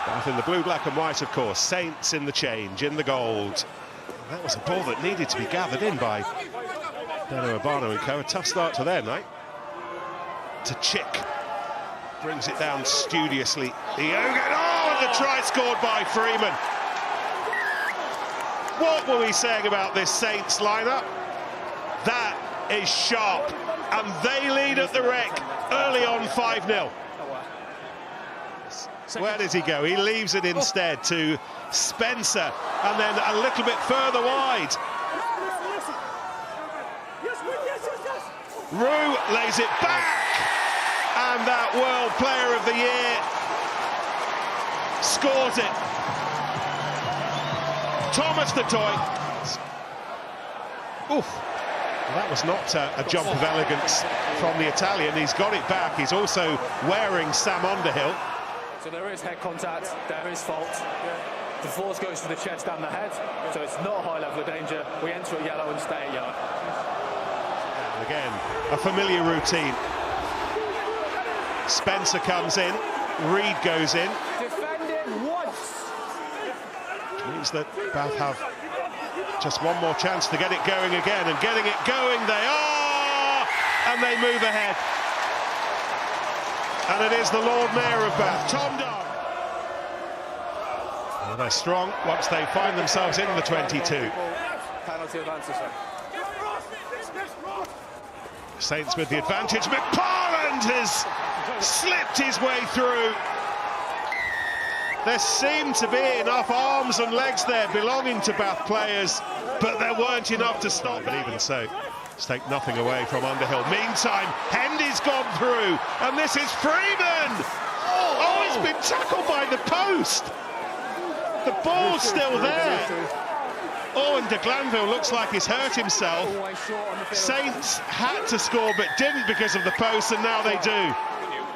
Bath in the blue, black and white, of course. Saints in the change, in the gold. And that was a ball that needed to be gathered in by Dano Urbano and co. A tough start to their night. To Chick. Brings it down studiously. Eogan, oh, and the try scored by Freeman. What were we saying about this Saints lineup? That is sharp. And they lead at the Rec early on 5-0. Where does he go? He leaves it instead to Spencer, and then a little bit further wide. Roux lays it back, and that World Player of the Year scores it. Thomas the Toy. Oof. Well, that was not a jump of elegance from the Italian. He's got it back. He's also wearing Sam Underhill. So there is head contact, there is fault. The force goes to the chest and the head, so it's not a high level of danger. We enter at yellow and stay at yellow. And again, a familiar routine. Spencer comes in, Reed goes in. Defending once. Which means that Bath have just one more chance to get it going again, and getting it going they are, and they move ahead. And it is the Lord Mayor of Bath, Tom Dunn. Well, they're strong once they find themselves in the 22. Penalty advantage. Saints with the advantage. McParland has slipped his way through. There seemed to be enough arms and legs there belonging to Bath players, but there weren't enough to stop. But even so, let's take nothing away from Underhill. Meantime, Hendy's gone through, and this is Freeman! Oh, it's been tackled by the post! The ball's still there. Oh, and de Glanville looks like he's hurt himself. Saints had to score, but didn't because of the post, and now they do.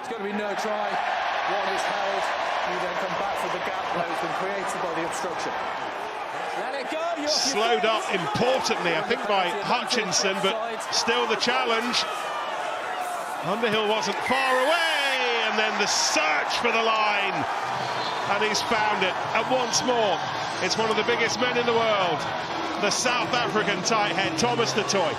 It's going to be no try. One is held. You then come back for the gap that has been created by the obstruction. Let it go. Slowed up importantly, I think, by Hutchinson, but still the challenge. Underhill wasn't far away, and then the search for the line, and he's found it. And once more, it's one of the biggest men in the world, the South African tight head, Thomas the Toy.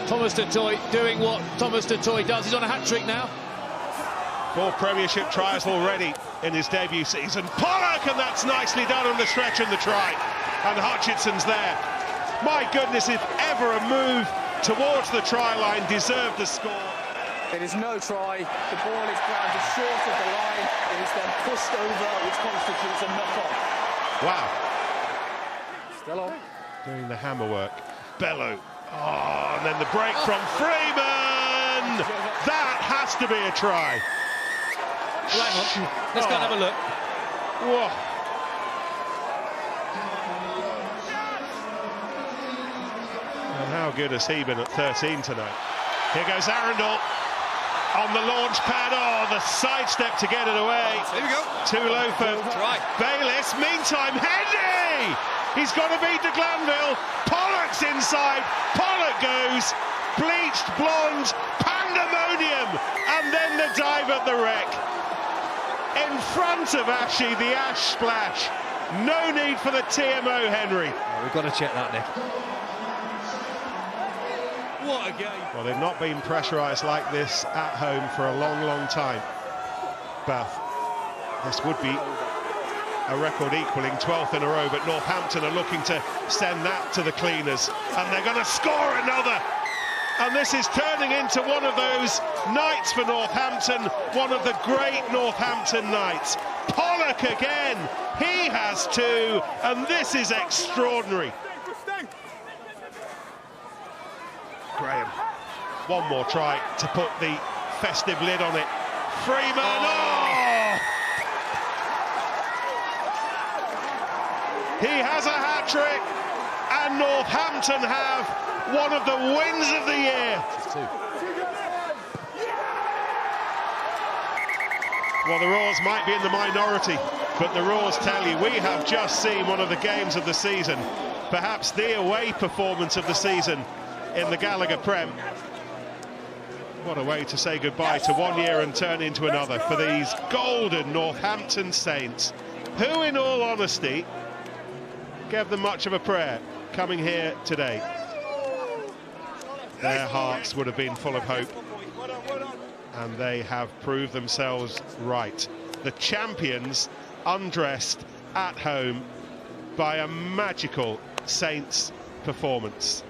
Thomas the Toy doing what Thomas the Toy does. He's on a hat-trick now. 4 Premiership tries already in his debut season. Pollock, and that's nicely done on the stretch and the try. And Hutchinson's there. My goodness, if ever a move towards the try line deserved the score. It is no try. The ball is grounded short of the line. It is then pushed over, which constitutes a knock-on. Wow. Still on. Doing the hammer work. Bello. Oh, and then the break from Freeman. That has to be a try. Well, hang on. Let's go and have a look. Whoa. And how good has he been at 13 tonight? Here goes Arundel on the launch pad. Oh, the sidestep to get it away. Here we go. Too low for Bayliss. Meantime, Hendy! He's got to beat de Glanville. Pollock's inside. Pollock goes. Bleached blonde. Pandemonium. And then the dive at the Rec. In front of Ashy, the Ash splash. No need for the TMO, Henry. Oh, we've got to check that, Nick. What a game. Well, they've not been pressurised like this at home for a long, long time. Bath. This would be a record equaling 12th in a row, but Northampton are looking to send that to the cleaners. And they're going to score another. And this is turning into one of those nights for Northampton, one of the great Northampton nights. Pollock again, he has 2, and this is extraordinary. Graham, one more try to put the festive lid on it. Freeman, oh! He has a hat-trick, and Northampton have one of the wins of the year. Well, the Roars might be in the minority, but the Roars tell you, we have just seen one of the games of the season, perhaps the away performance of the season in the Gallagher PREM. What a way to say goodbye to 1 year and turn into another for these golden Northampton Saints, who, in all honesty, gave them much of a prayer coming here today. Their hearts would have been full of hope, and they have proved themselves right. The champions undressed at home by a magical Saints performance.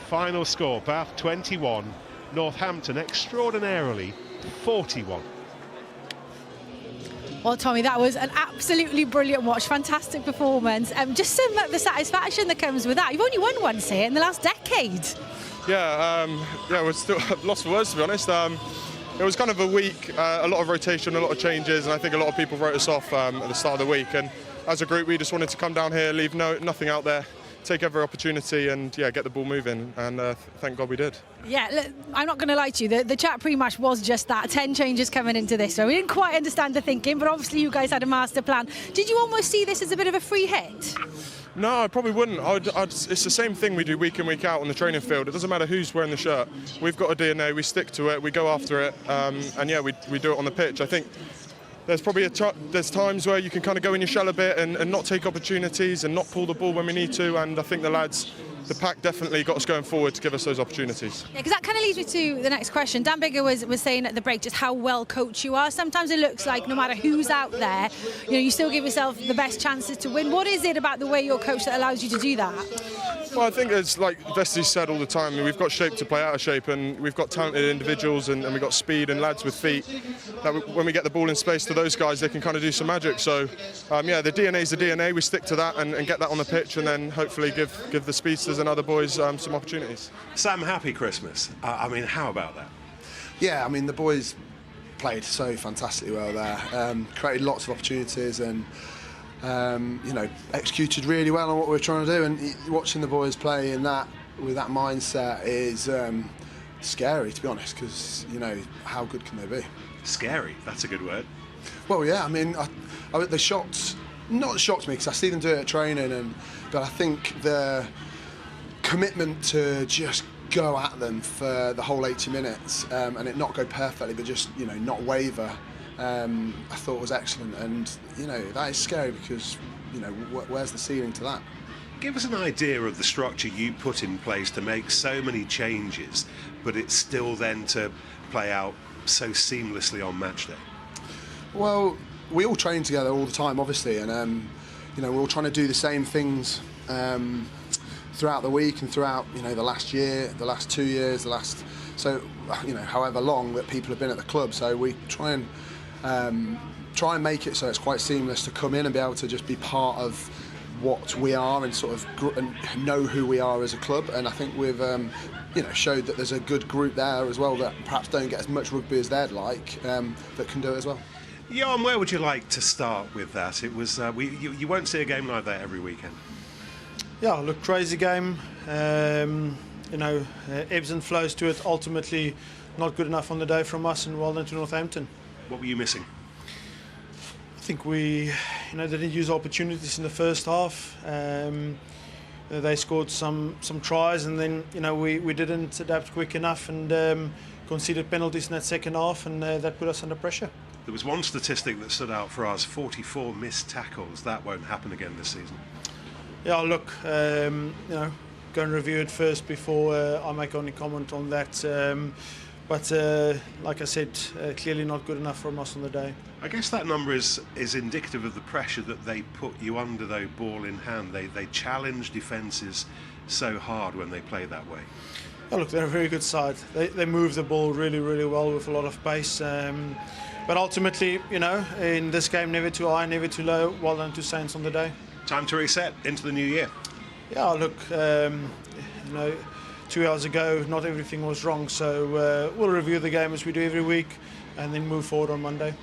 Final score, Bath 21, Northampton extraordinarily 41. Well, Tommy, that was an absolutely brilliant watch, fantastic performance. Just the satisfaction that comes with that. You've only won once here in the last decade. Yeah, we're still lost for words, to be honest. It was kind of a week, a lot of rotation, a lot of changes, and I think a lot of people wrote us off at the start of the week. And as a group, we just wanted to come down here, leave nothing out there, take every opportunity and get the ball moving, and thank God we did. Yeah, look, I'm not going to lie to you, the chat pre-match was just that, 10 changes coming into this, so we didn't quite understand the thinking, but obviously you guys had a master plan. Did you almost see this as a bit of a free hit? No, I probably wouldn't. It's the same thing we do week in, week out on the training field. It doesn't matter who's wearing the shirt. We've got a DNA, we stick to it, we go after it, and yeah, we do it on the pitch. I think there's probably there's times where you can kind of go in your shell a bit and not take opportunities and not pull the ball when we need to, and I think the lads, the pack definitely got us going forward to give us those opportunities. Yeah, because that kind of leads me to the next question. Dan Biggar was saying at the break just how well coached you are. Sometimes it looks like no matter who's out there, you still give yourself the best chances to win. What is it about the way you're coached that allows you to do that? Well, I think it's like Vesti said all the time, we've got shape to play out of shape, and we've got talented individuals and we've got speed and lads with feet that when we get the ball in space to those guys, they can kind of do some magic. So yeah, the DNA is the DNA, we stick to that and get that on the pitch, and then hopefully give the speedsters and other boys some opportunities. Sam, happy Christmas. I mean, how about that? Yeah, I mean, the boys played so fantastically well there, created lots of opportunities and executed really well on what we were trying to do, and watching the boys play in that with that mindset is scary, to be honest, because how good can they be? Scary, that's a good word. Well, yeah, I mean, they shocked me because I see them do it at training, but I think the commitment to just go at them for the whole 80 minutes and it not go perfectly, but just not waver, I thought was excellent. And that is scary because where's the ceiling to that? Give us an idea of the structure you put in place to make so many changes, but it's still then to play out so seamlessly on match day. Well, we all train together all the time, obviously, and we're all trying to do the same things throughout the week and throughout the last year, the last 2 years, however long that people have been at the club. So we try and make it so it's quite seamless to come in and be able to just be part of what we are and sort of and know who we are as a club. And I think we've showed that there's a good group there as well that perhaps don't get as much rugby as they'd like, that can do it as well. Johan, where would you like to start with that? It was you won't see a game like that every weekend. Yeah, look, crazy game. Ebbs and flows to it. Ultimately, not good enough on the day from us, and well done to Northampton. What were you missing? I think we, didn't use opportunities in the first half. They scored some tries, and then we didn't adapt quick enough and conceded penalties in that second half, and that put us under pressure. There was one statistic that stood out for us: 44 missed tackles. That won't happen again this season. Yeah, look, go and review it first before I make any comment on that. But like I said, clearly not good enough from us on the day. I guess that number is indicative of the pressure that they put you under, though, ball in hand. They challenge defences so hard when they play that way. Oh, look, they're a very good side. They move the ball really, really well with a lot of pace. But ultimately, in this game, never too high, never too low. Well done to Saints on the day. Time to reset into the new year. Yeah, look, 2 hours ago, not everything was wrong. So we'll review the game as we do every week and then move forward on Monday.